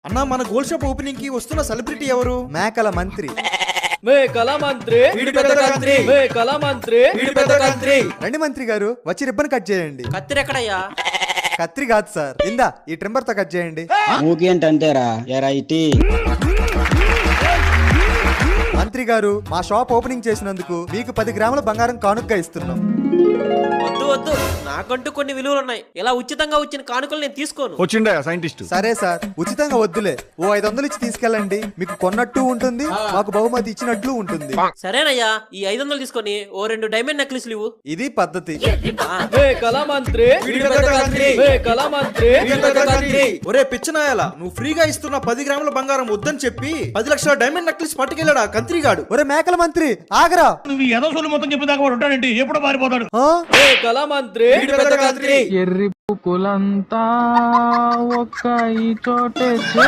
అన్నా మన gold shop opening కి వస్తున్న సెలబ్రిటీ ఎవరు? మేకల మంత్రి. మేకల మంత్రి మేకల మంత్రి రండి మంత్రి గారు, వచ్చి రిబ్బన్ కట్ చేయండి. కత్తిరి ఎక్కడయ్యా? కత్తిరి కాదు సార్, ఇందా ఈ ట్రిమ్మర్ తో కట్ చేయండి. ఊకేంటంతేరా ఎరా ఇటీ. మంత్రి గారు, మా షాప్ ఓపెనింగ్ చేసినందుకు మీకు 10 గ్రాముల బంగారం కానుకగా ఇస్తున్నాం. వద్దు వద్దు, నాకంటూ కొన్ని విలువలు ఉన్నాయి. ఇలా ఉచితంగా వచ్చిన కానుకలు నేను తీసుకోను. వచ్చిండా సైంటిస్ట్? సరే సార్, ఉచితంగా వద్దులే, ఓ 500 ఇచ్చి తీసుకెళ్ళండి. మీకు కొన్నట్టు ఉంటుంది, మాకు బహుమతి ఇచ్చినట్లు ఉంటుంది. సరేనయ్యా, ఈ 500 తీసుకొని ఓ 2 డైమండ్ నెక్లెస్లు ఇవ్వు. ఇది పద్ధతి. మేకల మంత్రి మేకల మంత్రి ఒరే పిచ్చనాయాల, నువ్వు ఫ్రీగా ఇస్తున్న 10 గ్రాముల బంగారం వద్దని చెప్పి 10 లక్షల డైమండ్ నెక్లెస్ పట్టుకెళ్ళాడా కంత్రిగాడు. ఒరే మేకల మంత్రి ఆగరా. నువ్వు ఏదో సోలు మొత్తం చెప్పేదాకా వాడు ఉంటాడండి, ఎప్పుడు మారిపోతాడు. మేకల మంత్రి ఎర్రి పుకులంతా ఒక్క ఈ చోటే